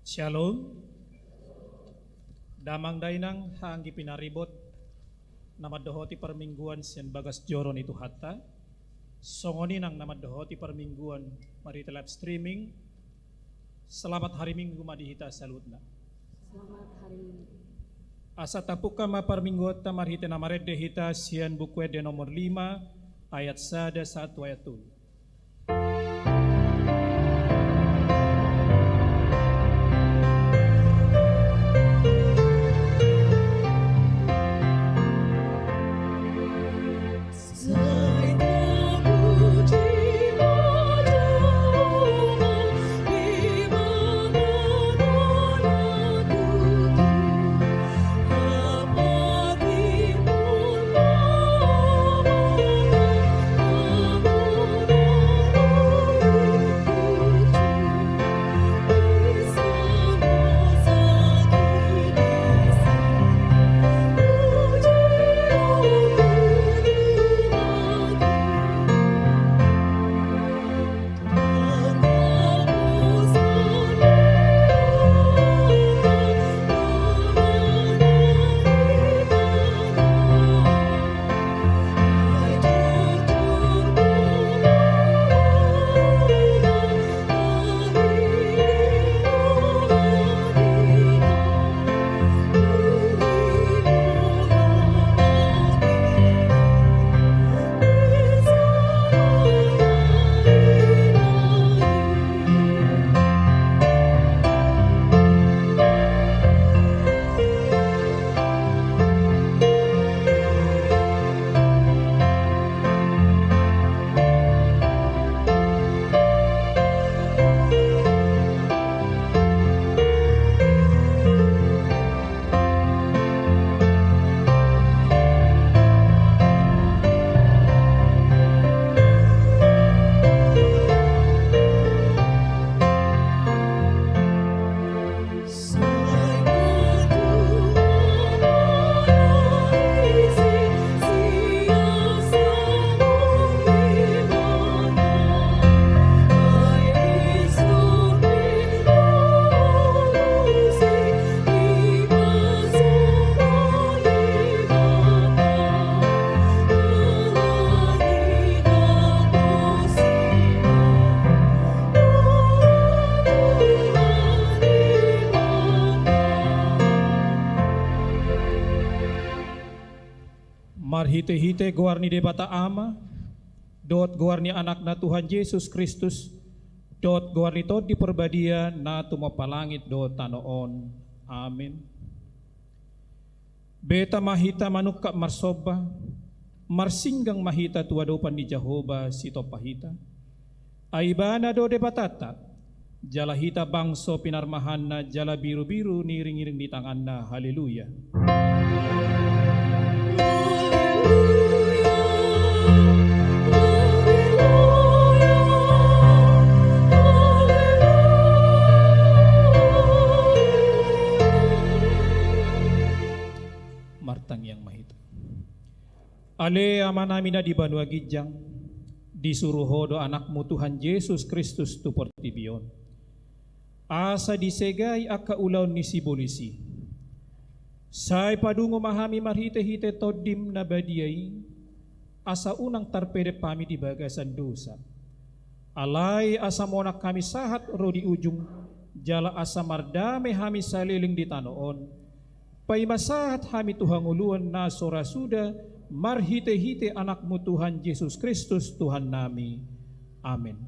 Shalom. Damang dainang hanggi pinaribot namadohoti permingguan sian bagas joron itu hatta. Songoni nang namadohoti permingguan mari live streaming. Selamat hari Minggu madihita salutna. Selamat hari Minggu. Asa tapuka ma permingguan tamarhita namarede hita sian buku de nomor 5 ayat 1 ayat 2. Marhite-hite goarni debata ama, dot goarni anak na Tuhan Yesus Kristus, dot goarni tot di perbadia na tumapalangit dot tanoon. Amin. Beta mahita manukka marsoba, marsinggang mahita tuwadopan ni Jehovah sito pahita. Aibana do debatata, jala hita bangso pinarmahan na jala biru-biru niring-iring di tangan na. Haleluya. Martang yang mahita. Ale ama namin na di banwa gijang, disuruh hodo anakmu Tuhan Yesus Kristus tu portibion. Asa disegay aka ulaw ni si bolisi. Say padungo mahami marhite-hite todim na badiyay, asa unang tarpede pami di bagasan dosa. Alay asa monak kami sahat ro di ujung, jala asa mardame hami saliling di tanoon. Paimasahat hami Tuhan uluan na sorasuda, marhite-hite anakmu Tuhan Yesus Kristus Tuhan nami. Amin.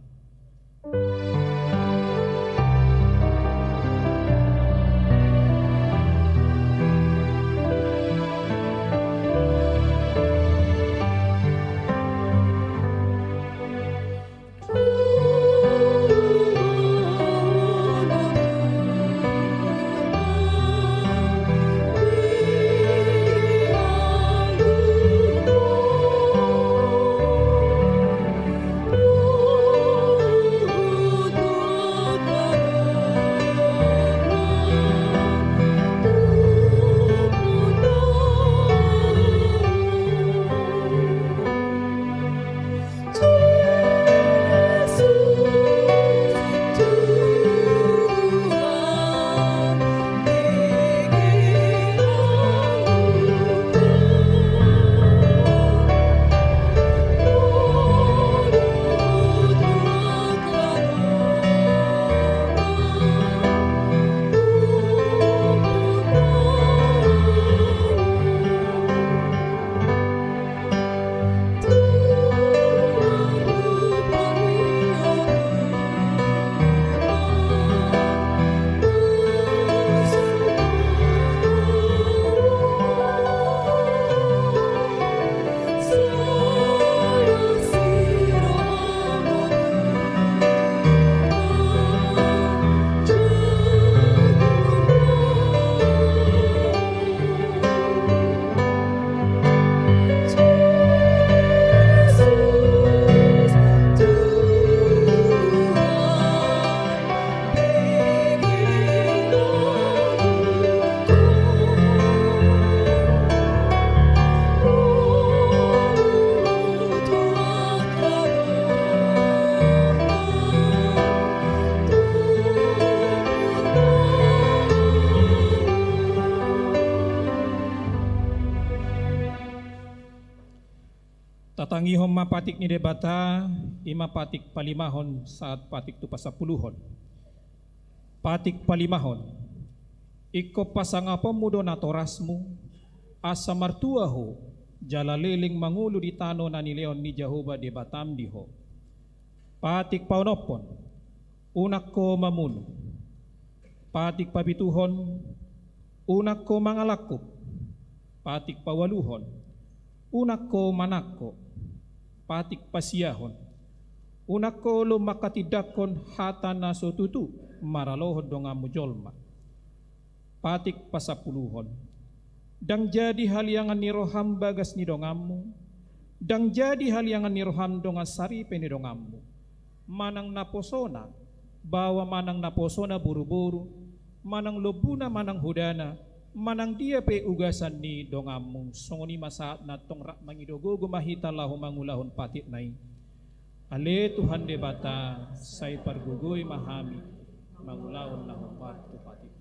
Tangihom mapatik ni debata, ima patik palimahon saat patik tu pasapuluhon. Patik palimahon, iko pasangapa mudo natorasmu, asa martuaho, jalaliling mangulu di tano na ni Leon ni Jehovah debatam diho. Patik paunopon, unak ko mamuno. Patik pabituhon, unak ko mangalakop. Patik pawaluhon, unak ko manakko. Patik pasiyahon, unak ko lumakatidakon hata na sotutu maralohon donga mujolma. Patik pasapuluhon, dang jadi haliangan ni roham bagas ni dongamu, dang jadi haliangan ni roham donga saripe ni dongamu. Manang naposona, bawa manang naposona buru-buru, manang lobuna manang hudana, manang dia pe ugasan ni dongamu. Songoni masaat na tongrak mangidogo gumahita lahu mangulahon patit nai. Ale Tuhan debata, say pargugoy mahami, mangulahon lahu patu patit.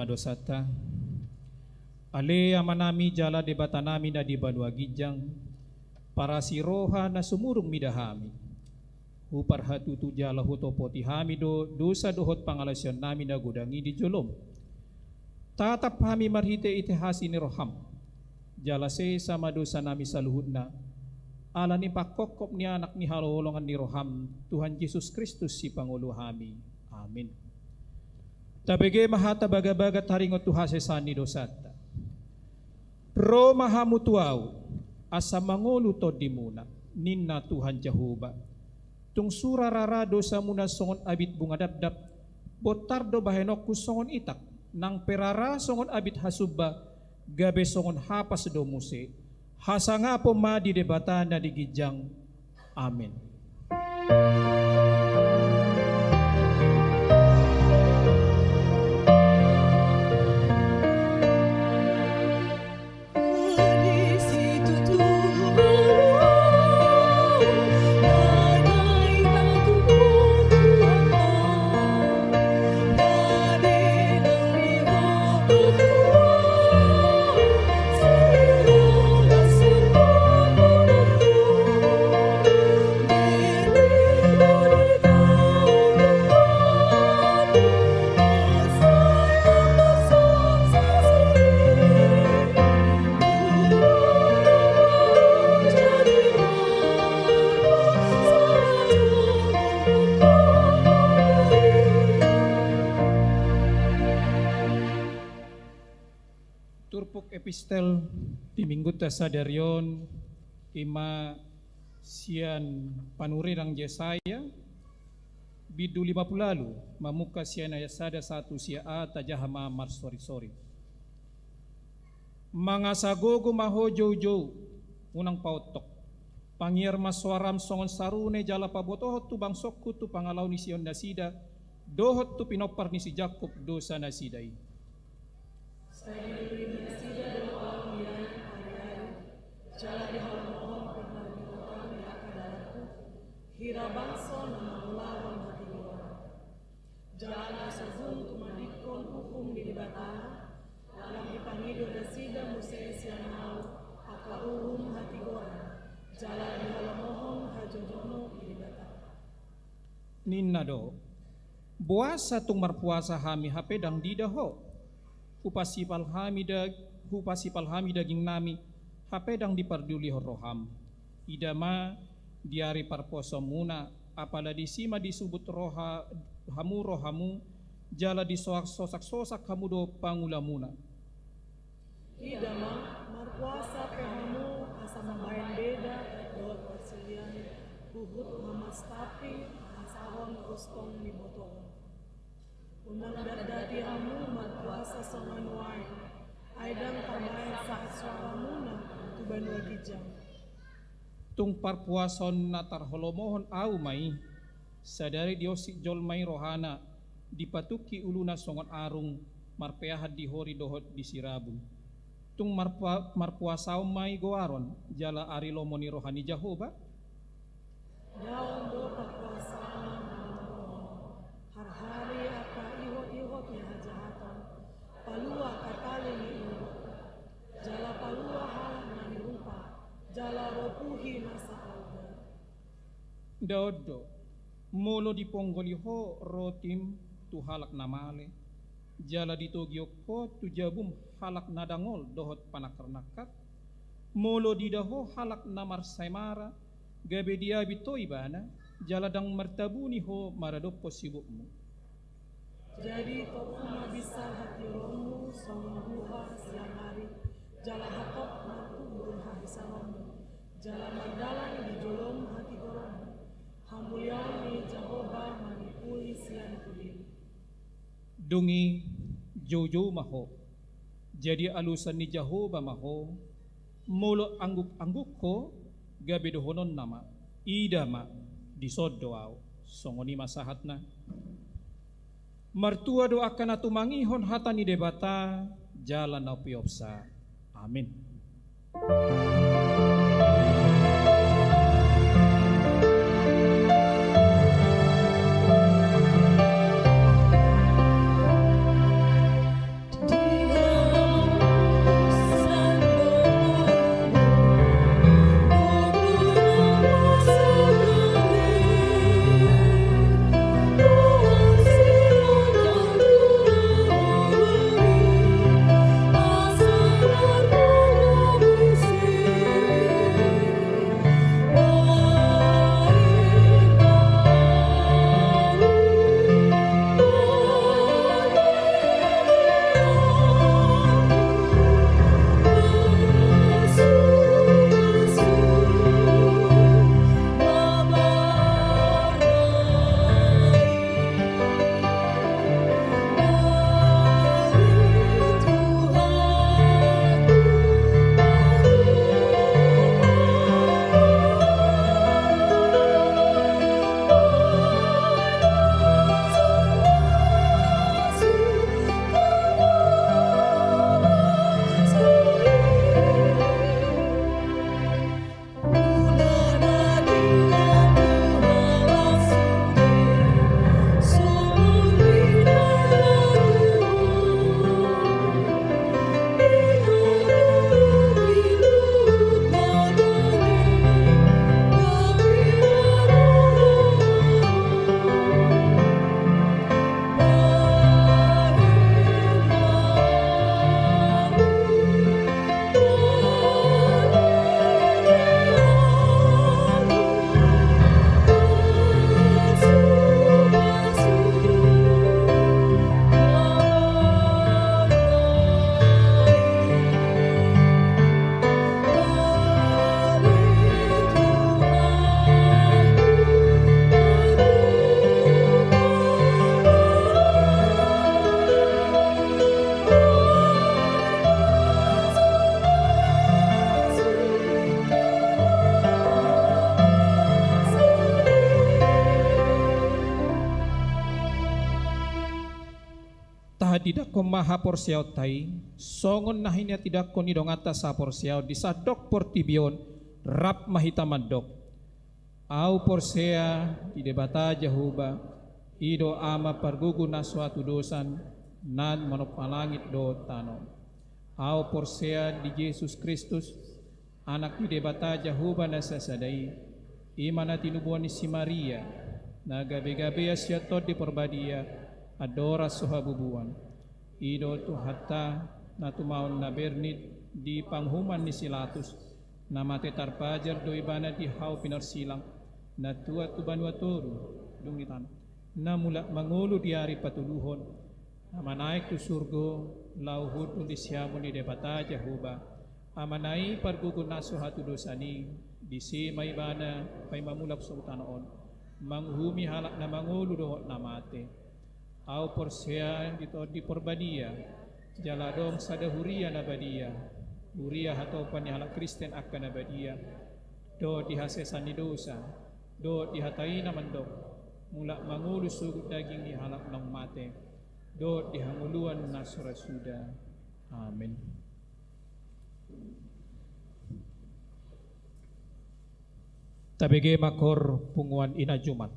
Dosata ale amanami jala debata nami na di Banua Gijang para siroha na sumurung midahami upar hatutu jala hutopoti hami do dosa dohot pangalasyan nami na gudangi di jolom tatap hami marhite itihasi ni roham jala se sama dosa nami saluhudna ala ni pakokop ni anak ni halolongan ni roham Tuhan Yesus Kristus si Pangulo hami. Amin. Tabege mahata baga-bagat haringot tuhase sani dosata. Pro mahamutuaw asa mangulu to dimuna ninna Tuhan Jehovah. Tung surarara dosa muna songon abit bunga dabdab botardo bahenok ku songon itak nang perara songon abit hasubba gabe songon hapas do muse hasanga po ma di debata na di Gijang. Amin. Epistel di minggu tasadarion ima sian panurirang Yesaya bidu 50 lalu mamuka sian ayasada 1 sia a tajahama marsori-sori mangasagogo mahojo-jo unang pautok Pangiar maswaram songon sarune jala pabotohot tu bangsokku tu pangalau ni sion nasida, dohot tu pinopar ni si Jakob dosa nasidai. Jala di halam mohon pernah dilakukan di akadaku, hira bangsa nama melawan hati orang. Jala sazun tumadikon hukum di batana, dalam dipangido nasida musai sianau, akaruhum hati orang. Jala di halam mohon hajojono di batana. Ninna do, buasa tung marpuasa hami hapedang didaho, hupasipal hami daging nami, hapedang diparduli roham. Idama diari parposo muna, apala disima disubut rohamu, jala disosak-sosak kamu do pangulamuna. Idama marpuasa pehamu asa membayang beda doa perselian buhut mamas tapi asahon kustong di botol. Undang dadi hamu marpuasa songan wain, aidang tambahan saat suara muna tuban wagijang. Tung parpuason natar holomohon au mai, sadari diosik jol mai rohana, dipatuki uluna songon arung, marpeahat di hori dohot di sirabu. Tung marpuasau mai goaron, jala ari lomoni rohani Jahoba. Daun do parpuasaan har-hari apa ihot-ihot ni hajahatan, palua katali ni ibu, jala palua halak nani rupa, jala ropuhi nasa alga. Dodo, molo diponggoliho rotim tu halak namale, jala ditogioko tu jabum halak nadangol dohot panakar-nakat, molo didaho halak namar saimara, gabe dia bito ibana, jala dang martabuni ho maradopo sibukmu. Jadi tokuma bisa hati romu songon buha siang hari, jala hatop mantu burun habisa romu, jala mandalan di jolom hati goromu, hambulion ni Jahoba manipuli siang kudin. Dungi jojo maho, jadi alusan ni Jahoba maho, molo angguk ko gabe dohonon nama, idama disodoau, songoni masahatna. Martua doakan atu mangihon hatani debata, jalan na piopsa. Amin. Asal taha tidak ko maha porsiaw tai songon nahinya tidak ko nidong atas sa porsiaw di sadok portibion rap mahita mandok au porsea di debata jahuba ido ama pargugu na suatu dosan nan manopalangit do tano au porsea di Yesus Kristus anak di debata jahuba na sasadai imana tinubuan ni si Maria na gabi-gabi asya tod di porbadia adora sohabubuan ido tu hatta na tumaon na bernit di panghuman ni Silatus na mate tarpajar do ibana di hau pinarsilang na tua tu banua toru dungitan na mula mangulu di hari patuluhon na manaik tu surgo lauhud di siamu ni debata jahuba amanai pargugun naso hatu dosani di si maibana pay mamulak sa utanaon manghumi halak na mangulu do na mate au porsea dito di porbadia jaladong sadahuria na badia huria hatau panihalak Kristen akan na badia do dihasesan ni dosa do dihatai na mandok mula mangulu sugod daging ni halak ng mate do dihanguluan na surasuda. Amen. Tabige makor punguan ina Jumat.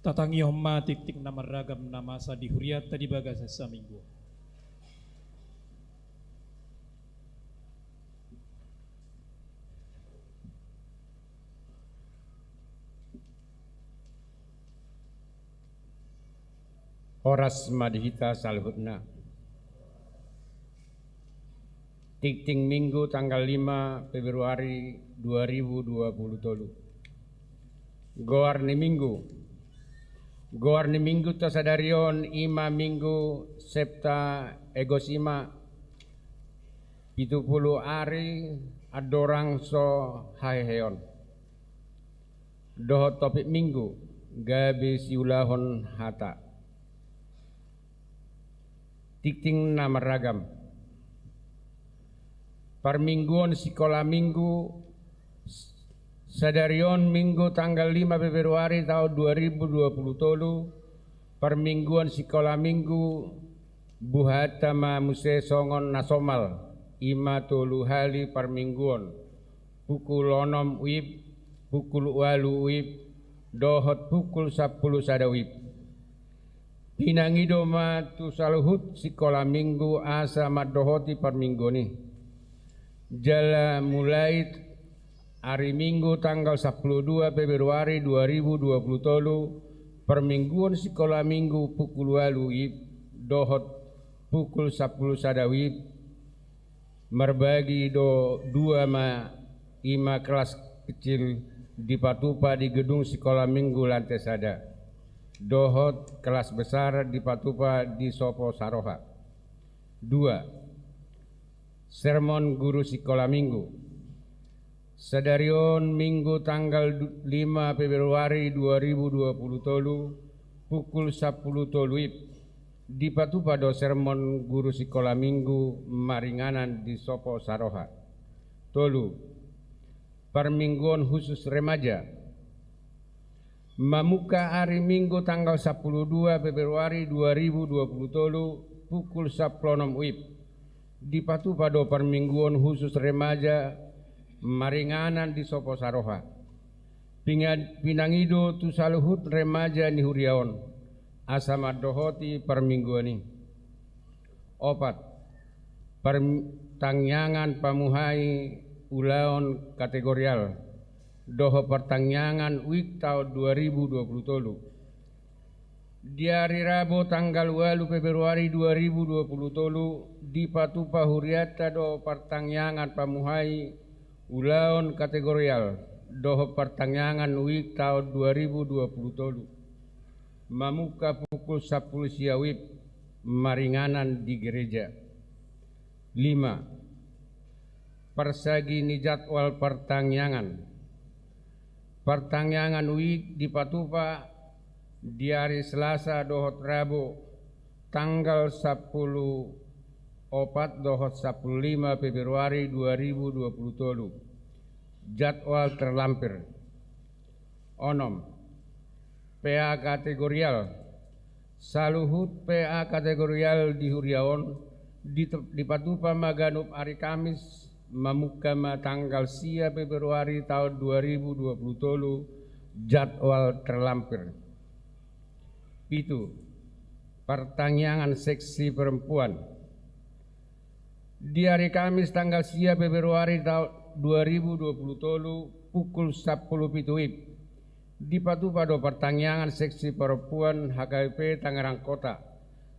Tatangi homma tik nama ragam nama sa dihuriat tadi bagas sa minggu. Horas madhita salhutna. Tikting Minggu tanggal 5 Februari 2023. Goarni Minggu tasadarion ima Minggu septa egosima 70 ari adorang so haheon. Doho topik Minggu gabe siulahon hata. Tikting nama ragam. Parmingguan sekolah Minggu sadarion Minggu tanggal 5 Februari tahun 2023. Permingguan sekolah Minggu buhatama muse songon nasomal ima tolu hali permingguan pukul 6 wib pukul 8 wib dohot pukul 10 sadawib. Pinangido ma tu saluhut sekolah Minggu asa madohoti perminggu ni. Jala mulai hari Minggu tanggal 12 Februari 2023 permingguan sekolah Minggu pukul 8 wib dohot pukul 10 sadawib merbagi dua ma ima kelas kecil di Patupa di gedung sekolah Minggu lantai sada. Dohot kelas besar di Patupa di Sopo Saroha. 2. Sermon guru sekolah Minggu. Sadarion Minggu tanggal 5 Februari 2023 pukul 10 di Patupa do sermon guru sekolah Minggu maringanan di Sopo Saroha. 3. Permingguan khusus remaja. Mamuka hari Minggu tanggal 12 Februari 2023 pukul 10 wib di Patupa do permingguan khusus remaja maringanan di Sopo Saroha. Pinangido tu saluhut remaja ni huriaon asama dohoti permingguan ini. 4. Pertangyangan pamuhai ulaon kategorial doho pertangyangan wik tahun 2023. Di hari Rabu tanggal 8 Februari 2023 di Patupa huriata do pertangyangan pamuhai ulaon kategorial doho pertangyangan wik tahun 2023. Mamuka pukul 10 siawib maringanan di gereja. 5. Persagi ni jadwal pertangyangan. Pertangyangan wik di Patupa di hari Selasa dohot Rabu tanggal 10 dohot 15 Februari 2023. Jadwal terlampir. 6. PA kategorial. Saluhut PA kategorial di Huriaon di Patupa maganup hari Kamis mamukama tanggal 10 Februari tahun 2023 jadwal terlampir. Itu pertangyangan seksi perempuan di hari Kamis tanggal 10 Februari tahun 2023 pukul 10 wib di Patupa do pertangyangan seksi perempuan HKP Tangerang Kota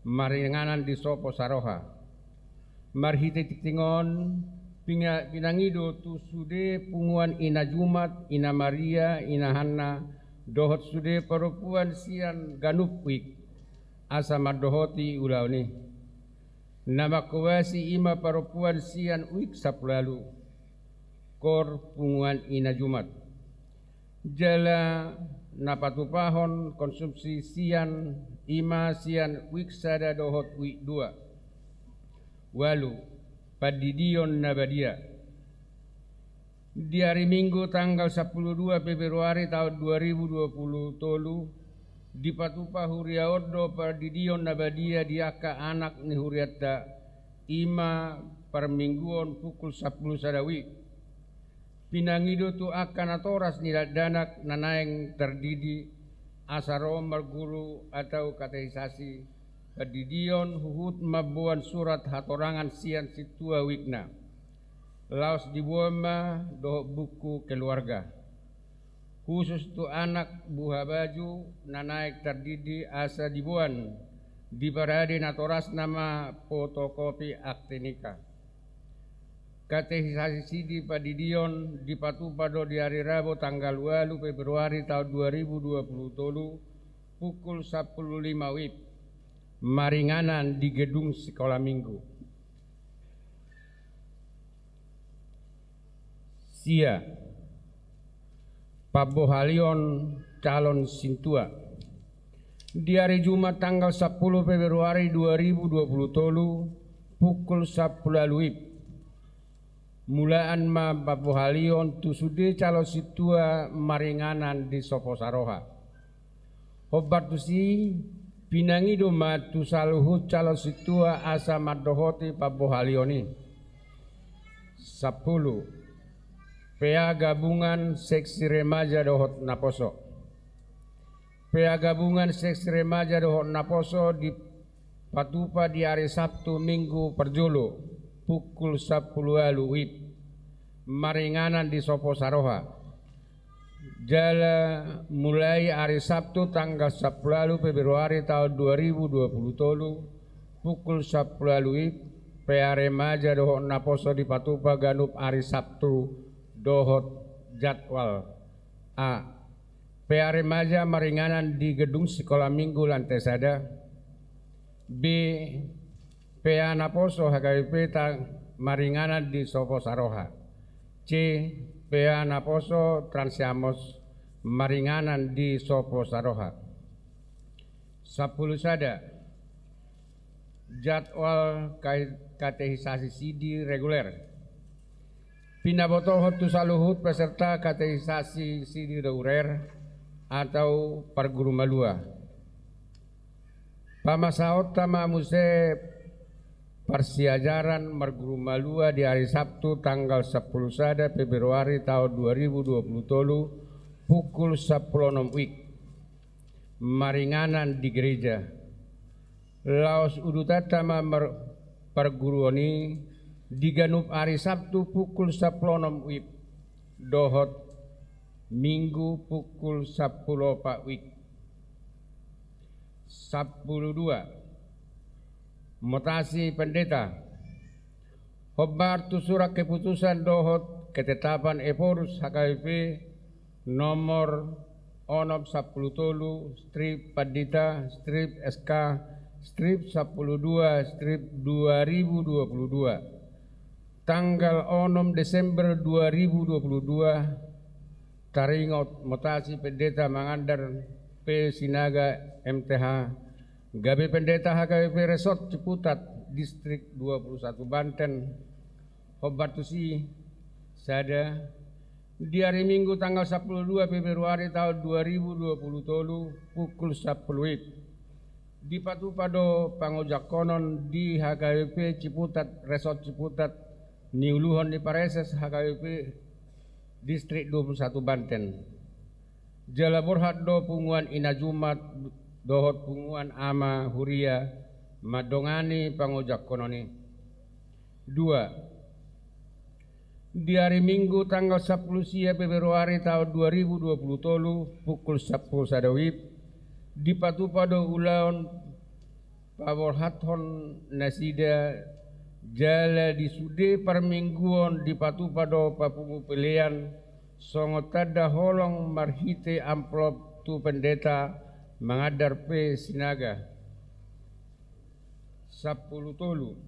maringanan di Sopo Saroha. Marhite tiktingon pinangido tu sude punguan ina Jumat, ina Maria, ina Hanna, dohot sude perempuan sian ganupwik asa madohoti ulauni. Nama kawasi ima perempuan sian wik sapulalu kor punguan ina Jumat. Jala napatupahon konsumsi sian ima sian wik sada dohot wik 2. Walu Padidion Nabadia di hari Minggu tanggal 12 Februari tahun 2023 di Patupa Huriaodo Padidion Nabadia diaka anak ni huriata ima permingguan pukul 10 sadawi. Pinangido tu akan atoras ni danak nanaeng terdidi asaro merguru atau katehisasi padidion huhut mabuan surat hatorangan sian situa wikna laos dibuama doh buku keluarga khusus tu anak buah baju nanaik terdidi asa dibuan di parade natoras nama fotokopi akte nikah katehisasi sidi padidion dipatu pada di hari Rabu tanggal 8 Februari tahun 2020 pukul 10.05 WIB maringanan di gedung sekolah minggu. Sia Pabohalion calon sintua di hari Jumat tanggal 10 Februari 2020 pukul 10 WIB mulaan ma Pabohalion tusude calon sintua maringanan di Sopo Saroha obat tusi pinangido matu saluhut calon situa asa madohoti Pabohalioni 10 PA gabungan seksi remaja dohot Naposo PA gabungan seksi remaja dohot Naposo di Patupa di hari Sabtu Minggu Perjolo pukul 10 WIB maringanan di Sopo Saroha jala mulai hari Sabtu tanggal 10 Februari tahun 2020 pukul 10 WIB PA remaja dohot Naposo di Patupa ganup hari Sabtu dohot jadwal A. PA remaja maringanan di gedung sekolah minggu lantai sada. B. PA Naposo HKBP maringanan di Sopo Saroha. C. PA Naposo Transiamos maringanan di Sopo Saroha. 10 sada. Jadwal katehisasi sidi reguler. Pinaboto hotu saluhut peserta katehisasi sidi reguler atau perguru malua. Pamasaot tama muse persiajaran merguru malua di hari Sabtu tanggal 10 sada Februari tahun 2020 pukul 10.06 WIB maringanan di gereja. Laos udutata ma perguruani diganup hari Sabtu pukul 10.06 WIB dohot Minggu pukul 10 Pak WIB 12 mutasi pendeta hobar tu surat keputusan dohot ketetapan Eporus HKBP nomor onom 10 strip Padita strip SK strip 12 strip 2022 tanggal 6 Desember 2022 taringot mutasi pendeta Mangandar P Sinaga MTH Gabe pendeta HKBP Resort Ciputat Distrik 21 Banten Hobatusi sada di hari Minggu tanggal 12 Februari tahun 2020 pukul 10 WIB di Patupado Pangojakonon di HKBP Ciputat Resort Ciputat Niuluhon di Pareses HKBP Distrik 21 Banten. Jala Borhat do punguan Ina Jumat dohot punguan Ama Huria Madongani Pangojak Kononi. 2. Di hari Minggu tanggal 10 Februari tahun 2020 pukul 10 sadawib di Patupado Ulaon Paborhathon Nasida jala di sude permingguan di Patupado Papungu pilihan songotada holong marhite amplop tu pendeta Mangadar P Sinaga 10 tolu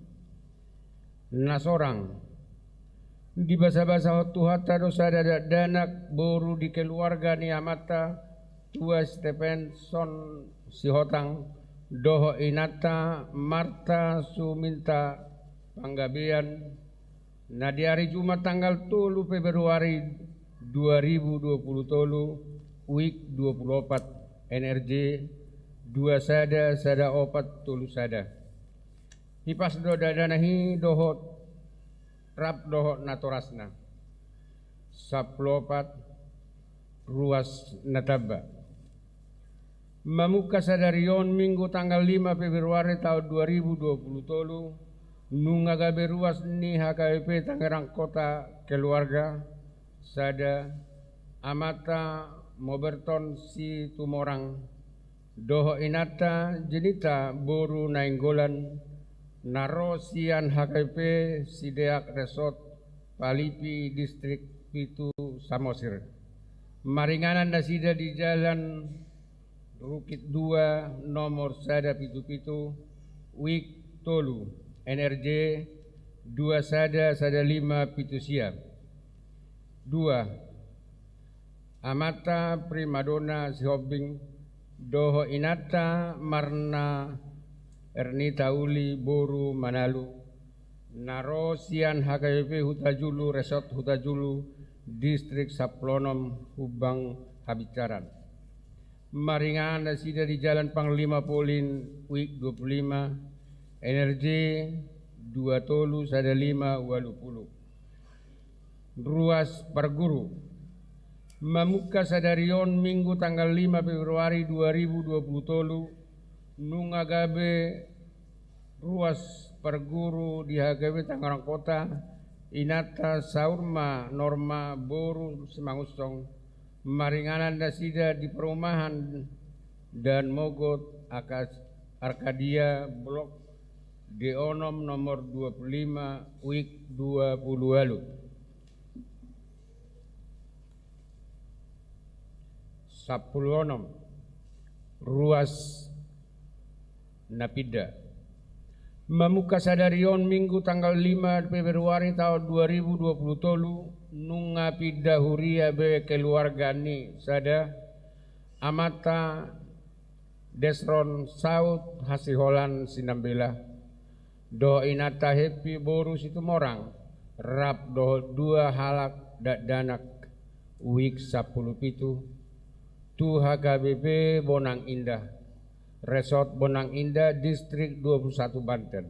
nasorang di basa-basa hotu hatta dosa danak boru di keluarga ni amata tua Stephenson Sihotang doho inata Marta Suminta Panggabean nah di hari Jumat tanggal 3 Februari 2020 week 24 NRJ 2 sada opat tulu sada hipas do dadanahi dohot rap dohot natorasna saplopat ruas nataba Mamuka sadarion Minggu tanggal 5 Februari tahun 2020 nungaga beruas ni HKBP Tangerang Kota keluarga sada amata moberton si tumorang doho inata jenita boru nainggolan naro sian HKBP Sideak Resort Palipi Distrik Pitu Samosir maringanan dasida di jalan Rukit 2 nomor sada pitu Wik Tolu NRJ 2 sada 5 pitu siap 2 Amata Primadona Sihobing Doho Inata Marna Ernita Uli Boru Manalu Narosian HKBP Hutajulu Resort Hutajulu Distrik Saplonom Hubang Habicaran maringan dasida di Jalan Panglima Polin Wik 25 NRJ 2 Tolu sada 5 Walupulu Ruas Perguru Mamuka sadarion Minggu tanggal 5 Februari 2020 Tolu Nungagabe Ruas Perguru di HKB Tangerang Kota Inata Saurma Norma Boru Semangusong maringanan dasida di perumahan dan Mogot Arkadia Blok Deonom nomor 25 Wik 20 Walu. Sapuluonom Ruas Napida Mamuka sadarion Minggu tanggal 5 Februari tahun 2020 Tolu Nungapida Huria be keluarga ni sada amata Desron Saud Hasiholan Sinambela do inata happy boru situ morang rap do 2 halak danak Wik 10 pitu tu HKBP Bonang Indah Resort Bonang Indah Distrik 21 Banten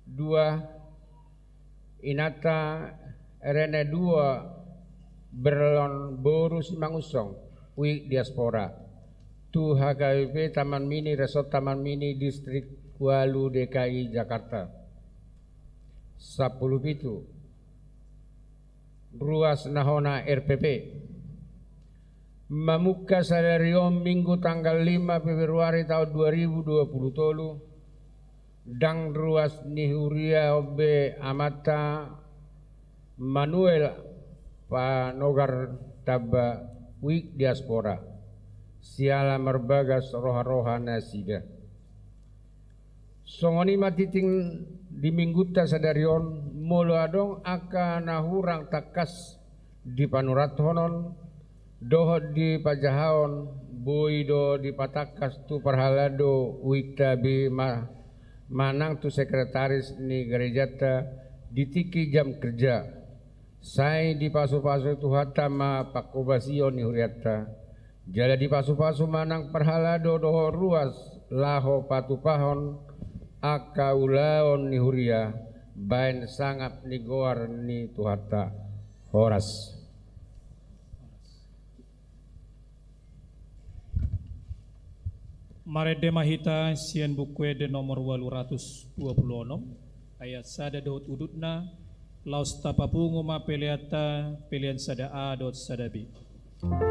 2 Inata Rene 2 Berlon Boru Simangusong Wik Diaspora tu HKBP Taman Mini Resort Taman Mini Distrik Walu DKI Jakarta 10 pitu Ruas Nahona RPP Mamuka sadarion Minggu tanggal 5 Februari tahun 2020 Tolu Dang Ruas Nihuria Obe Amata Manuel Panogar Taba Wik Diaspora Siala Merbagas Roha-roha Nasida Songoni matiting di Mingguta sadarion Molo adong aka nahurang takas di Panuratonon doho di Pajahaon boido di Patakas tu Parhalado Wikta bi manang tu sekretaris ni gerejata ditiki jam kerja sai di pasu-pasu tu hatama pakobasio ni huriata jala di pasu-pasu manang Parhalado doho ruas laho patupahon aka ulaon ni huria bain sangat ni goar ni tuhata horas Marede mahita sian bukwe de nomor 826 ayat sada dot udutna laus tapapungu ma peliata pelian sada a dot sada b. Tuhan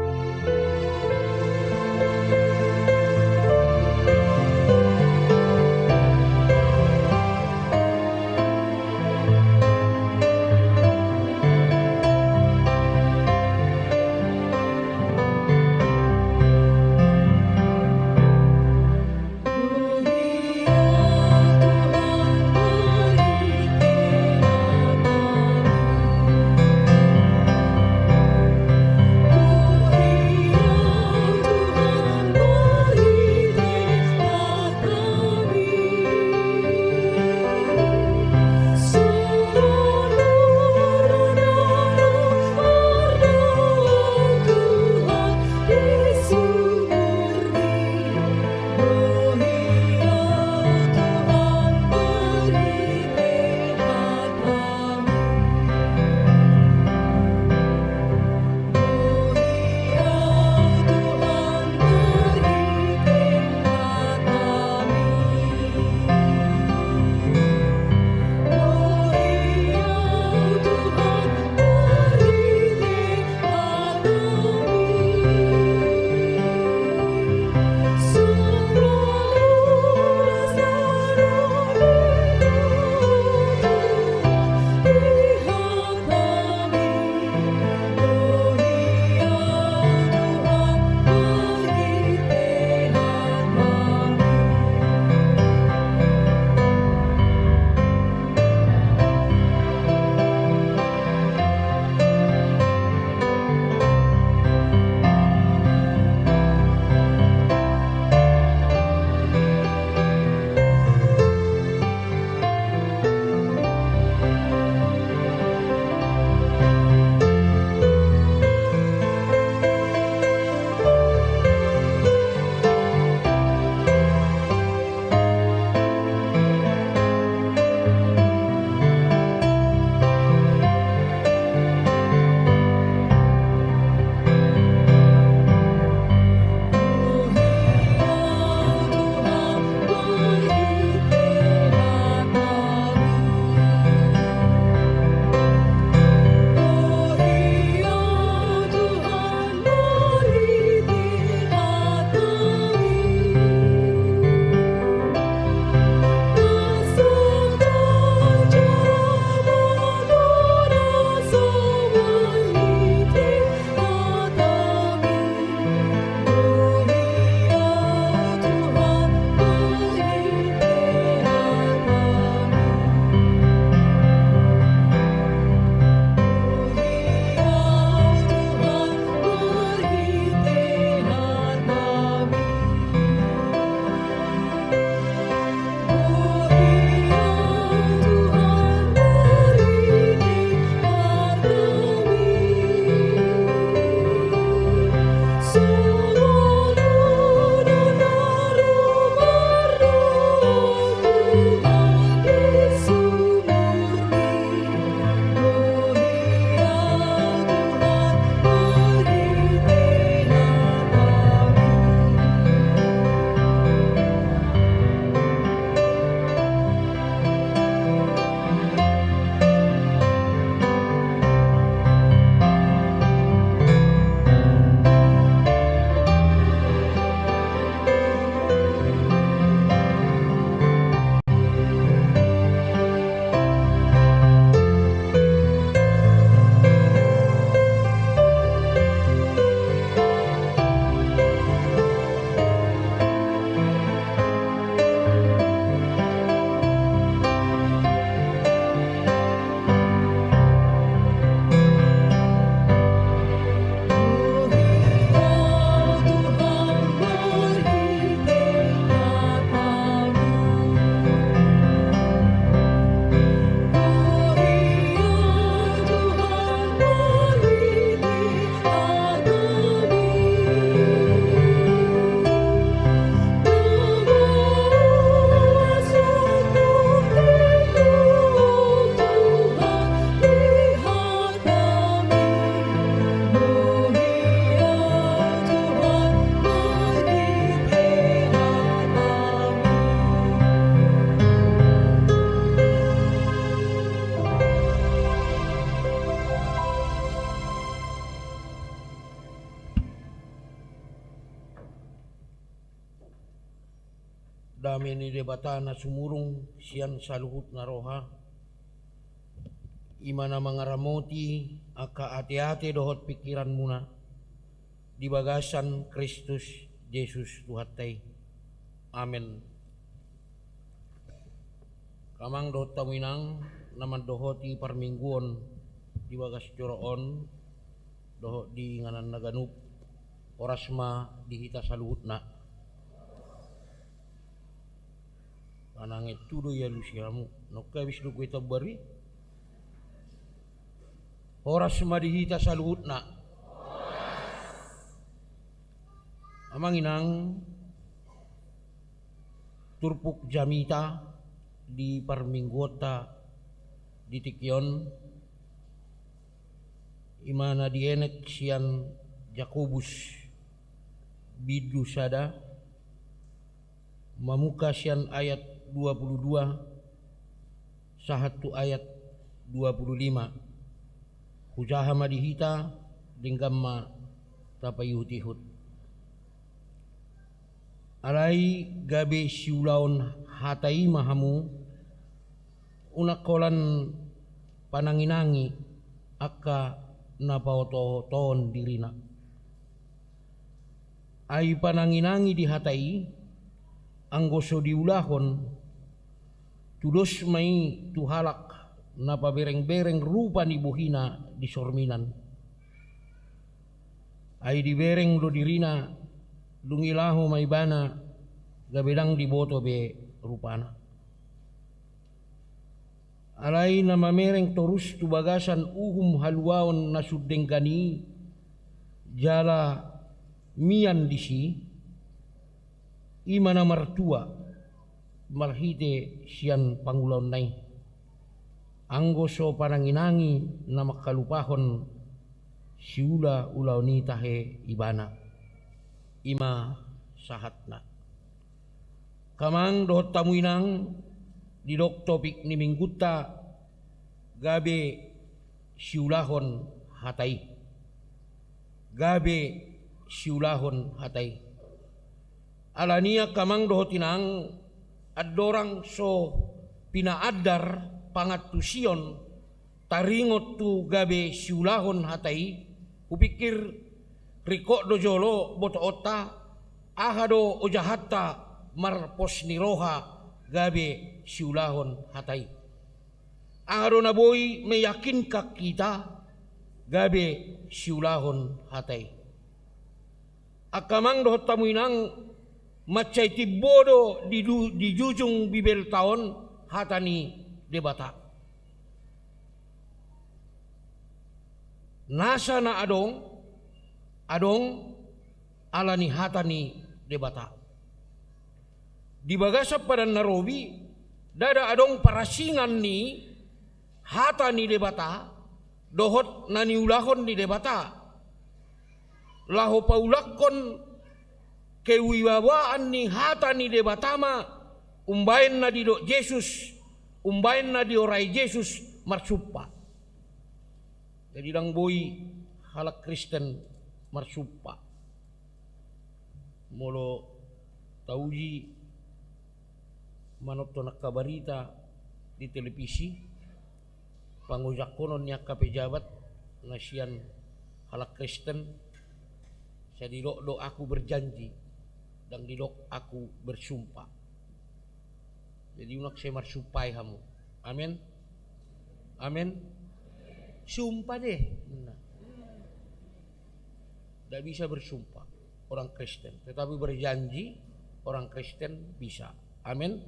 kami ni debata na sumurong siyan sa luhut na roha. Imana mangaramoti aka ati-ati dohot pikiran muna. Di bagasan Kristus Yesus Tuhatay. Amen. Kamang dohot tamuinang naman dohoti parmingguon di bagas coroon dohot di nganan naganup orasma dihita sa luhut na. Anangit tudo ya lusiamu nokka bisnu kuita bari oras madihita sa luhut na amang inang turpuk jamita di parminggota di tikyon imana dienek sian Jakobus bidu sada mamuka sian ayat 22 sahatu ayat 25 hujaha madihita dinggamma tapayutihut alai gabe siulaon hatai mahamu unakolan pananginangi akka napaoto-toon dirina ay pananginangi di hatai anggoso diulahon tudos may tuhalak na pabereng-bereng rupa ni buhina di sorminan. Ay di bereng lo dirina lungilaho may bana gabedang di boto be rupana. Alay na mamereng torus tubagasan uhum halwaon na sudeng gani jala mian disi imana martua marhite sian pangulaon nai anggoso pananginangi na makalupahon siula ulaoni tahe ibana ima sahatna kamang dohot tamuinang di dok topik ni mingguta gabe siulahon hatai gabe siulahon hatai alania kamang dohotinang adorang so pinaadar pangatusion taringot tu gabe siulahon hatai upikir riko dojolo boto ota ahado ojahata marpos niroha gabe siulahon hatai ahado naboy meyakinkah kita gabe siulahon hatai akamang dohot tamuinang macai tibodo di jujung bibel tahun hatani debata. Nasa na adong alani hatani debata. Di bagasap pada narobi dada adong parasingan ni hatani debata dohot nani ulahon di debata. Laho paulakon kewibawaan ni hata ni debatama umbain na di do Yesus umbain na di orai Yesus marsuppa jadi lang boy halak Kristen marsuppa molo tauji manot to nakabarita di televisi pangujak konon niya kapejabat na siyan halak Kristen saya do aku berjanji dan didok aku bersumpah. Jadi unak saya marsupay hamu. Amin. Amin. Sumpah deh. Tidak bisa bersumpah orang Kristen, tetapi berjanji orang Kristen bisa. Amin.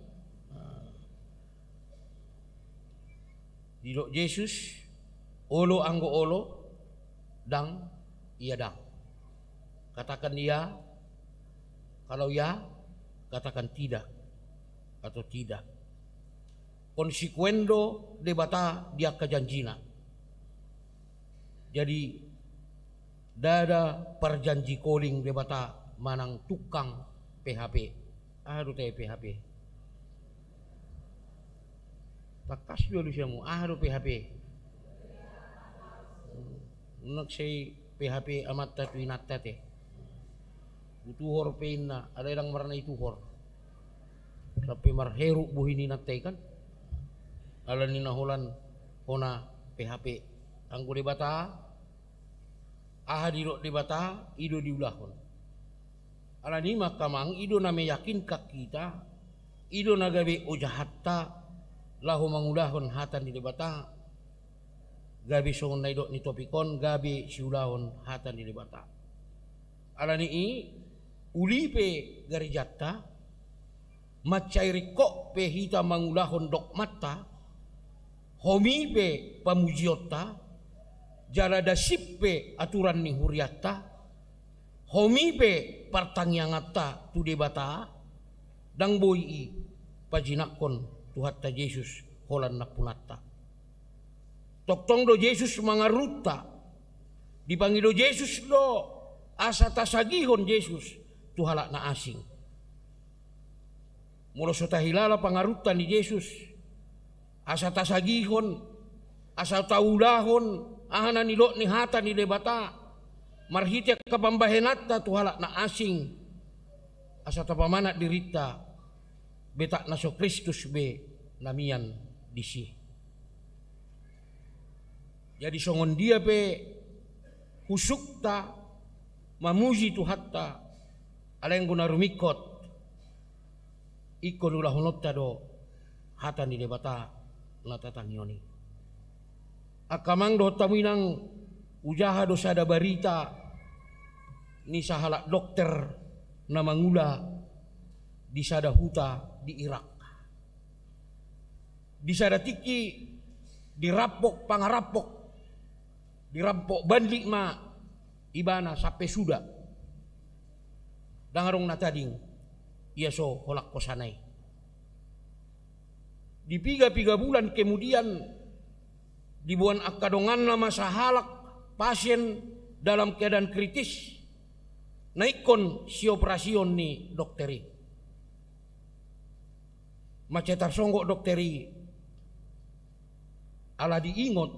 Didok Yesus olo anggo olo dang iya dang. Katakan iya. Kalau ya, katakan tidak atau tidak. Konsekuendo debata dia kejanjina. Jadi dada perjanji calling debata manang tukang PHP. Aduh teh PHP. Takas dulu siamu. Aduh PHP. Nak say PHP amat tatuinat teh. Utuhor pain na, ada yang marana ituhor. sampai marheru buhini natai kan alani nahulan hona PHP anggo di bata aha di bata ido diulahon alani makamang ido na meyakin ka kita ido na gabe ojahatta lahu mangulahon hatan di bata gabe songon naido ni topikon gabe siulahon hatan di bata alani i ulipe garijatta macairi kok pe hita mangulahon dok mata homi pe pamujiota jalada sippe aturan ni huriata homi pe partangyangatta tu debata dang boi pajinakon tuhatta Yesus holan napunatta toktong do Yesus mangaruta dipanggil do Yesus do asa tasagihon Yesus tuhalak na asing mulo sotahilala pangarutan di Yesus asa tasagihon asa taulahon ahana nilo ni hata ni debata marhite kapambahenatta tuhalak na asing asa tapamana dirita betak naso Kristus be namian disi jadi songon dia pe husukta mamuji tuhatta aleng guna rumikot ikon ulah honotta do hata ni debata natatangioni akamang do taminang ujaha do sada barita ni sahalak dokter na mangula di sada huta di Irak di sada tiki dirampok pangarampok dirampok bandik ma ibana sampai sudah dangarong natading ia so holak kosanai. Di 3 bulan kemudian dibuan akadongan nama sahalak pasien dalam keadaan kritis naikon si operasion ni dokteri. Macetar songgok dokteri ala diingot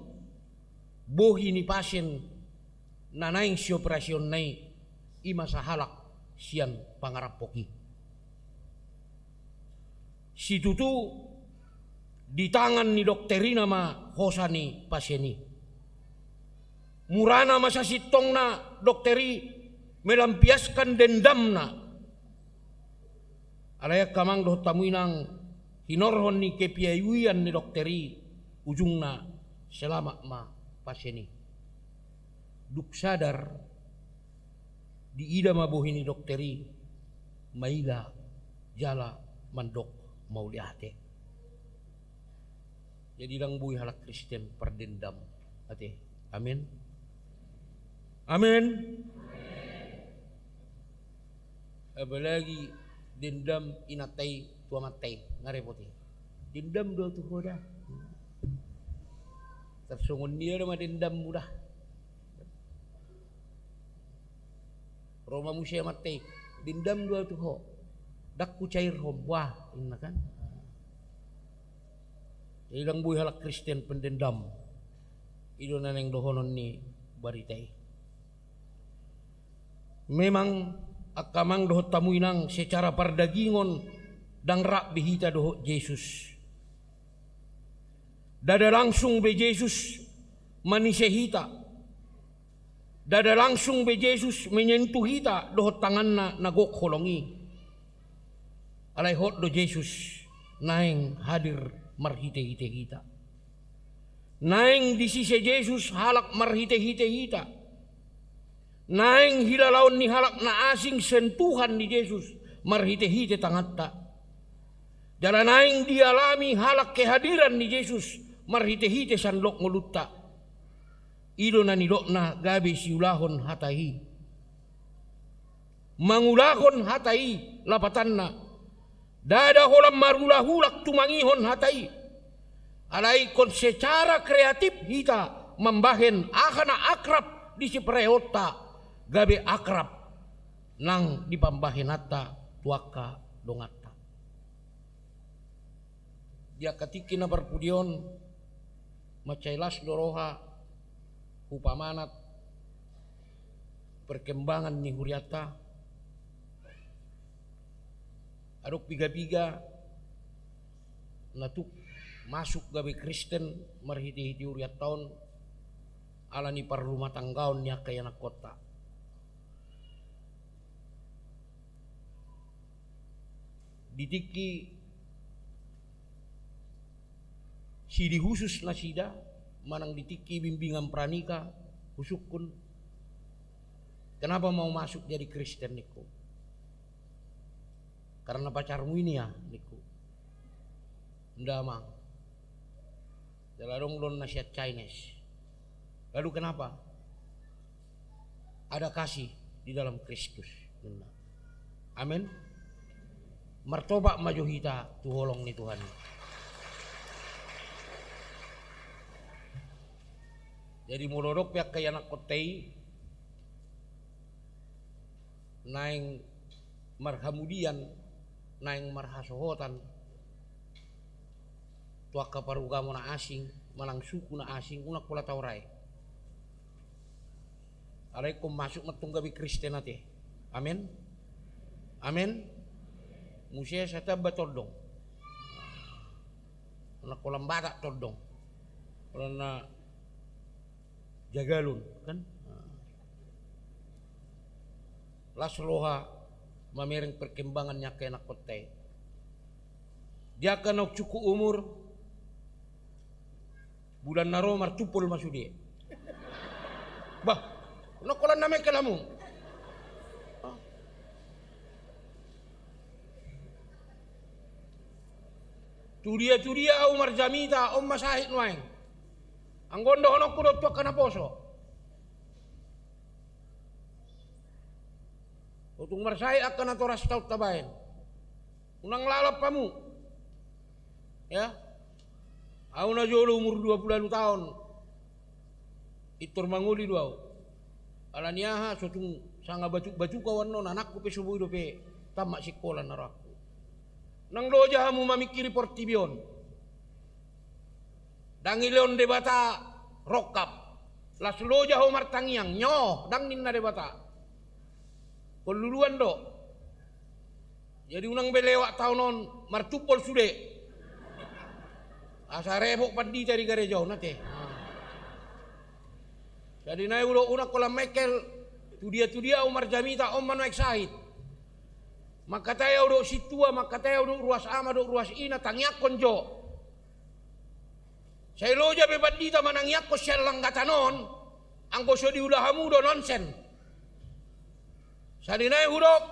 bohi ni pasien nanaing si operasion nai ima sahalak sian pangarapoki. Si tutu di tangan ni dokteri nama hosani pasieni. Murana masa sitong na dokteri melampiaskan dendamna. Alaya kamang doh tamuinang hinorhon ni kepiayuyan ni dokteri ujungna selama ma pasieni. Duk sadar di ida mabohini dokteri maila jala mandok mau lihat jadi lang buih halak Kristen perdendam ate amin amin apalagi dendam inatai tua matai ngarepoti dendam do tuh hoda tersungun dia sama dendam mudah Roma musia matai dendam do tuh ho dak ku cair hom wah inna kan ilang buih halak Kristen pendendam ido naneng dohonon ni baritai memang akamang dohot tamuinang secara pardagingon dang rak bihita dohot Yesus dada langsung be Yesus manisehita dada langsung be Yesus menyentuh hita dohot tanganna nagok holongi alai hot do Yesus naeng hadir marhite-hite kita. Naeng di sisi Yesus halak marhite-hite kita. Naeng hilalaon ni halak na asing sentuhan di Yesus marhite-hite tangatta. Jala naeng dialami halak kehadiran di Yesus marhite-hite sandok ngulutta. Ido na nilokna gabe siulahon hatai. Mangulahon hatai lapatanna. Dada holam marulahulak tumangihon hatai. Alaikon secara kreatif hita membahen akana akrab di si preota gabe akrab nang dipambahenata tuaka dongata. Dia katiki na berpudion macailas doroha upamanat perkembangan ni huriata aduk piga-piga natuk masuk gawe Kristen marhiti-hiti uriat tahun alani par rumah tanggaon nya kaya anak kota. Ditiki sidi khusus na sida manang ditiki bimbingan pranika husukun. Kenapa mau masuk jadi Kristen niku? Karena pacarmu ini ya niku. Ndak mang. Dalarong lon nasihat Chinese. Lalu kenapa? Ada kasih di dalam Kristus. Amin. Martoba maju hita tuholong ni Tuhan. Jadi molodok pihak kaya anak kotei naing marhamudian naing marhasohotan tuak kaparugamo na asing manang suku na asing unak pula taurai. Alaikum masuk matung gabi Kristen ate. Amin. Amin. Musia sata batodong. Anak kolam batak todong. Karena jagalun kan. Las loha mamereng perkembangannya ke anak kote. Dia kan cukup umur bulan naro martupul masudi. Bah, nak kolan name kelamu. Tudia Umar Jamita om masahit nuaing. Anggondo honok kudo tuak kana poso. Utung marsai akan atau rastau tabain. Unang lalap kamu. Ya. Aku na jolo umur 20 tahun. Itur manguli duau. Alaniaha sotung sanga baju kawan non anakku pe subuh dope tamak sekolah naraku. Nang loja hamu mamikiri portibion. Dangileon debata rokap. Las loja ho martangiang nyo dang ninna debata. Koluluan do. Jadi unang belewak taunon martupol sude. Asa rebok padi cari garejau nate. Jadi naik ulo unak kolam mekel tu dia Umar Jamita om manu excited. Maka tayo do situa maka tayo do ruas ama do ruas ina tangyak konjo. Saya loja bebat dita manangyak ko selang gatanon angko so diulahamu do nonsen. Sadinay hurok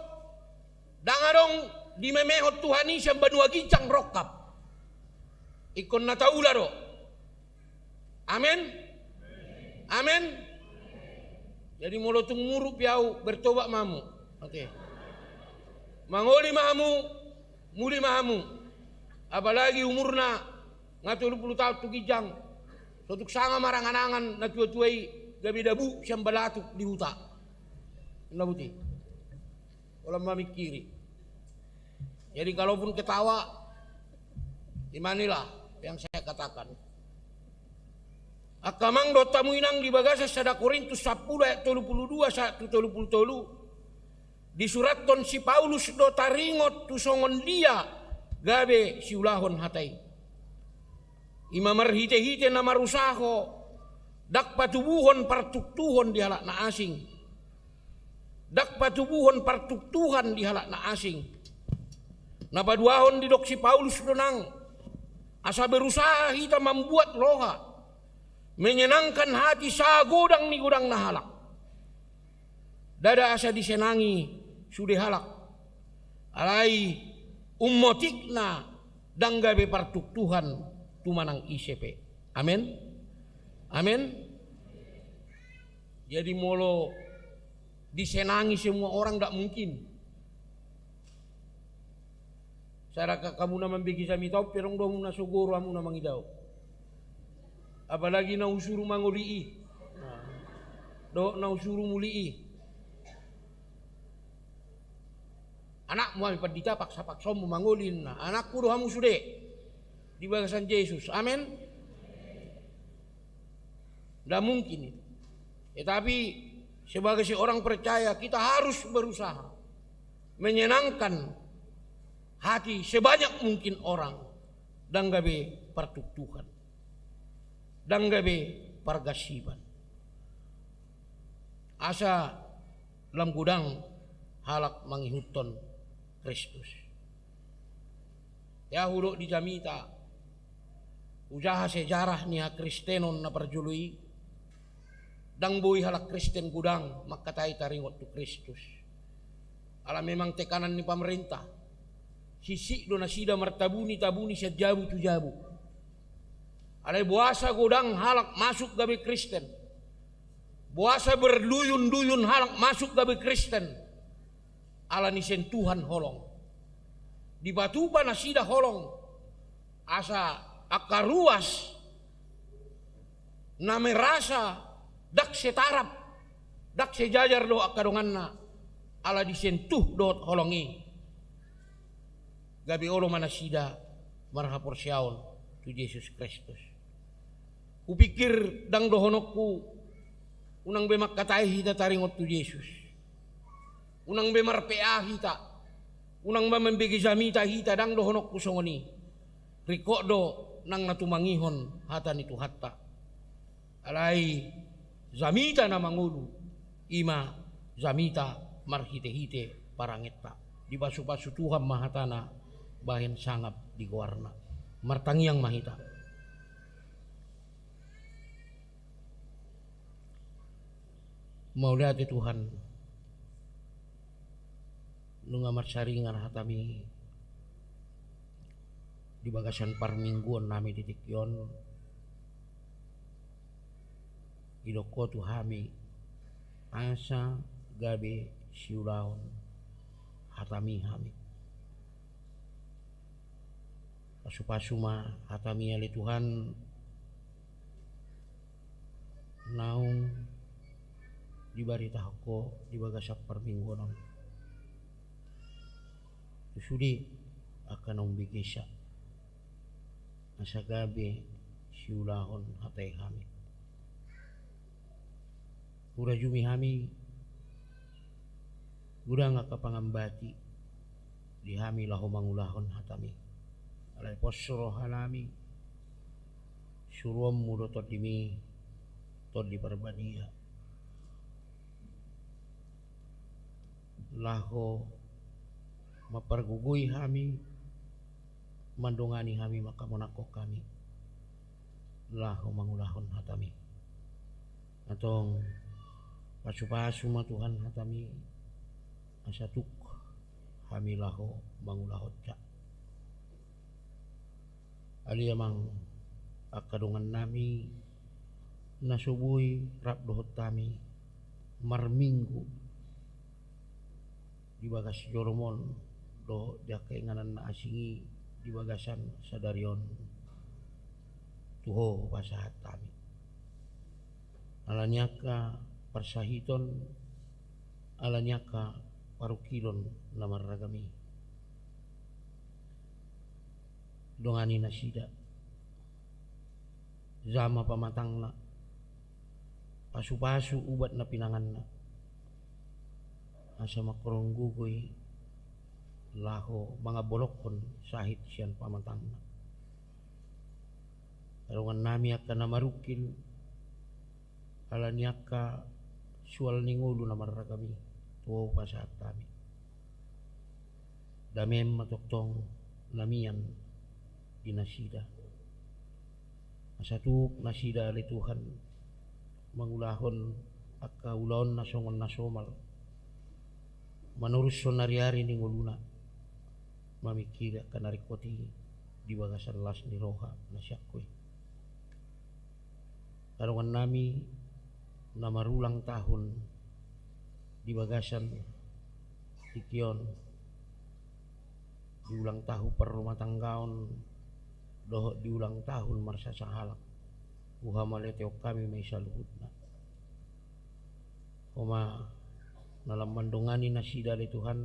dangarong di memehot Tuhani siyang banua gijang rokap. Ikon na taula do. Amen. Amen. Jadi molotung murup yau bertobat mamu. Oke. Mangoli mahamu, muli mahamu. Apalagi umurna ngatul 10 tahun tu gijang. Sotuk sanga marangan-angan na tua-tuai gabi dabu siyang balatuk di huta. Nabuti. Walang mamikiri. Jadi kalaupun ketawa, imanilah yang saya katakan. Akamang do tamu inang di bagasa sada Korintus 10 ayat 32 1 33 disuraton si Paulus do taringot tu songon dia gabe si ulahon hatai. Ima marhite-hite na marusaho dak patubuhon partuktuhon di halak na asing. Dak patubuhon partuktuhan di halak na asing. Napaduahon di dok si Paulus donang asa berusaha kita membuat loha menyenangkan hati sa godang ni godang na halak. Dada asa disenangi sudah halak. Alai ummotikna danggabe partuk Tuhan tumanang ICP. Amin. Amin. Jadi molo disenangi semua orang tak mungkin. Saraka kamu na mambigi sa mitau perong do muna suguro amu na mangidaw. Apalagi na usuru mangulii. Do na usuru mulii. Anak mo padita paksa-paksa mo mangulin na. Anakku do hamu sude. Di bagasan Yesus. Amin. Tidak mungkin itu. Tetapi sebagai seorang percaya kita harus berusaha menyenangkan hati sebanyak mungkin orang danggabe pertuktukan, danggabe pargasiban. Asa dalam gudang halak mangihuton Kristus. Ya hulu di jamita ujaha sejarah nia Kristenon na perjului dang boy halak Kristen gudang makatai taringot tu Kristus. Ala memang tekanan ni pemerintah. Sisi do nasida martabuni tabuni sejabu tu jabu. Ala buasa gudang halak masuk gabe Kristen. Buasa berduyun-duyun halak masuk gabe Kristen. Ala ni sentuhan holong. Di batuba nasida holong. Asa akaruas name rasa dak setarap dak sejajar do akadonganna ala disentuh dot holongi. Gabi olo manasida marhapor syaon tu Yesus Kristus. Kupikir dang dohonokku unang be makkatai hita taringot tu Yesus. Unang be marpea hita. Unang be membegi jamita hita dang dohonokku songoni. Rikok do nang natumangihon hata nitu hatta. Alai zamita na mangulu ima zamita marhite-hite parangetta. Di basu-basu Tuhan mahatana bahen sangap di goarna. Martangiang mahita. Maulati Tuhan nunga marsaringan hatami di bagasan parmingguan nami titikyon idoko tuhami asa gabe siulaon hatami hami pasu-pasuma hatami ali Tuhan naung dibaritahko di bagasak parmingguan sudi akan umbigisa asa gabe siulahon hatay kami ura jumi kami ura nga kapangambati di kami laho mangulahon hatami alay posro halami suruam mudo tod dimi tod di parbadia laho maparguguy kami mandungani kami makamonako kami laho mangulahon hatami atong pasu-pasu Tuhan hatami asatuk kami laho mangulahot ka ali amang akadungan nami nasubuy rap dohot kami marminggu di bagas joromon do diake nganan na asingi di bagasan sadarion tuho pasahat kami alanyaka parsahiton alanyaka parukilon namarragami dongani nasida zama pamatang na pasu-pasu ubat na pinangan na asa makrong gugoy laho mga bolokon sahit siyan pamatang na karungan nami akan namarukil alanyaka sual ningulo na maragami tuwa pa sa kami damem matoktong lamian dinasida asatuk nasida ali Tuhan mangulahon akaulon nasongon nasomal manurus sonariari ni nguluna mamikira kanarikoti di bagasan las ni roha na syakoy karungan nami na marulang tahun di bagasan tikion di ulang tahun per rumah tanggaon doh di ulang tahun marsa sahalak uhamalete kami may saluhutna Oma dalam mandongani nasida li Tuhan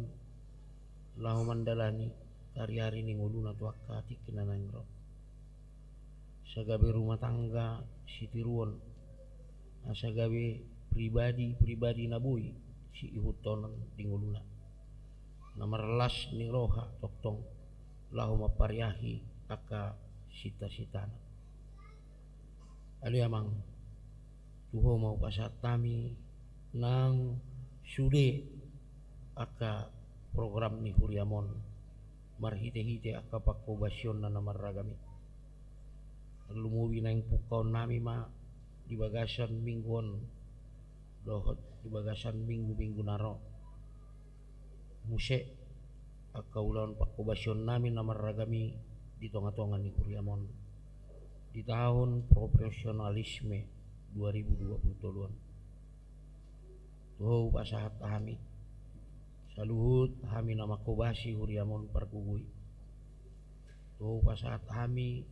lahu mandalani hari-hari ni nguluna tuakati kinanangro sagabe rumah tangga sitiruon asagabe pribadi nabui si ihutonan di nguluna namarlas ni roha toktong lahu mapariahi aka sita-sitana. Ali amang tuho mau pasat tami nang sude aka program ni Huriamon marhite-hite aka pakobasyon na namaragami. Lumuwi na yung pukaw nami ma di bagasan mingguon dohot di bagasan minggu-minggu naro muse aka ulan pakobasyon nami namaragami di tonga-tonga ni Huriamon di tahun profesionalisme 2020 tuh pasahat kami saluhut kami nama kobasi Huriamon parkugui tuh pasahat kami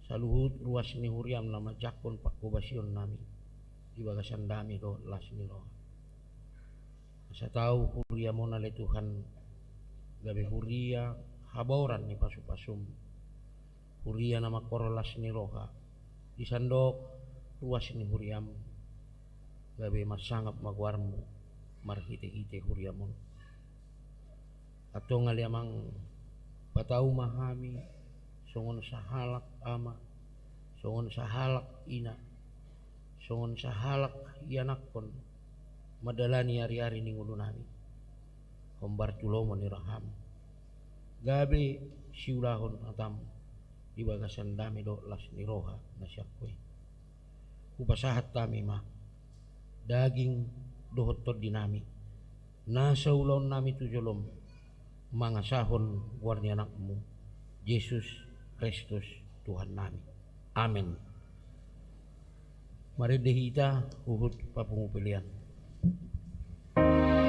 saluhut ruas ni Huriam nama jakon pakobasyon nami di bagasan dami do las ni roh saya tahu Huriamon ale Tuhan gabe Huria haboran ni pasum-pasum Huria nama korolas ni roha di sandok ruas ni Huriam gabe masangap magwarmu marhite-hite Huriamon atau ngaliamang patau mahami songon sahalak ama songon sahalak ina songon sahalak yanakon madalani hari-hari ning ulunami hombar tulomo ni raham gabe siulahon atam di bagasan dami do las ni roha nasyakwe upasahat tami mah daging dohot dinami nasa ulon nami tujolom mangasahon warni anakmu Yesus Kristus Tuhan nami amin. Mari dehita uhud papungupilian. Hallelujah.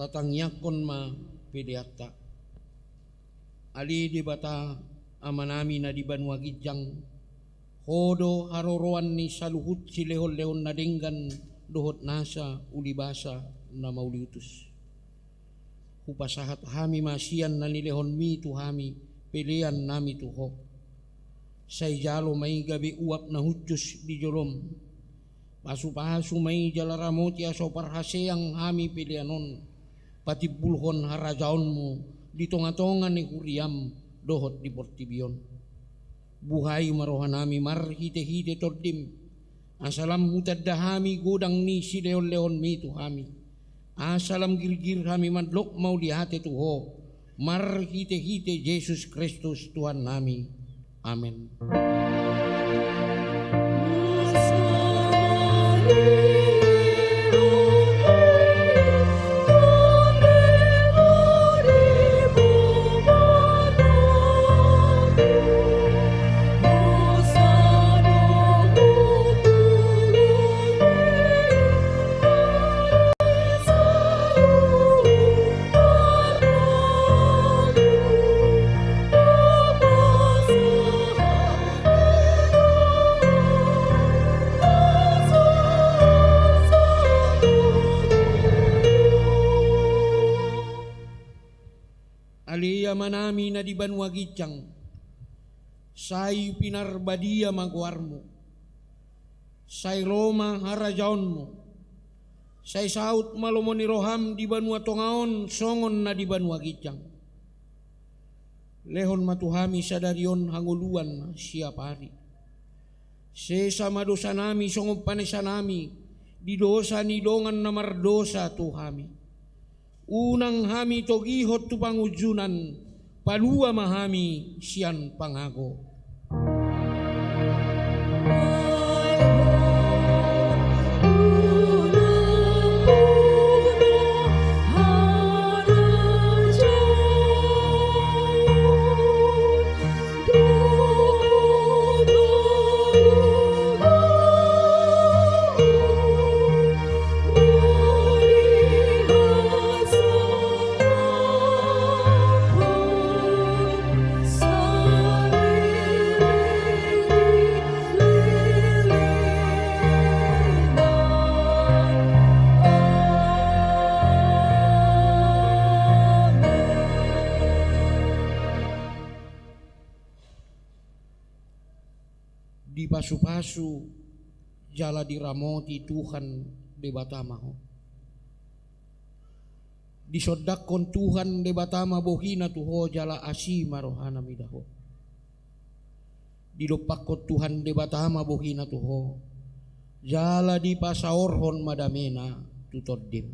tatangyakon ma pedeatta. Ali di bata amanami na di Banua Gijang, hodo haroroan ni saluhut si lehon-lehon na denggan dohot nasa ulibasa na mauliutus. Hupasahat hami masian na nilehon mi tu hami, pilihan nami tuho. Say jalo may gabi uap na hutyos di jolom. Pasu-pasu may jalaramoti aso parhaseang hami pilihanon. Pati bulhon harajaon mo di tonga-tonga ni Huriam dohot di Portibion. Buhay marohan nami marhite-hite tordim. Asalam hutad dahami godang ni si leon-leon mi tu hami. Asalam girgir hami madlok mau dihate tuho. Marhite-hite Yesus Kristus Tuhan nami. Amin. Alia manami na di Banua Gijang, say pinarbadia magwarmo, say Roma harajaonmo, say saut malomoni roham di Banua Tongaon, songon na di Banua Gijang. Lehon matuhami sadarion hanguluan siap hari. Sesama dosa nami songop panesa nami, di dosa ni dongan na mardosa tuhami. Unang hami togihot tu pangujunan, palua mahami sian pangago. Di pasu-pasu jala diramoti Tuhan de batamaho. Disodakon Tuhan de batama bohina tuho jala asi marohana midaho. Didopakot Tuhan de batama bohina tuho jala di pasaorhon madamena tutoddim.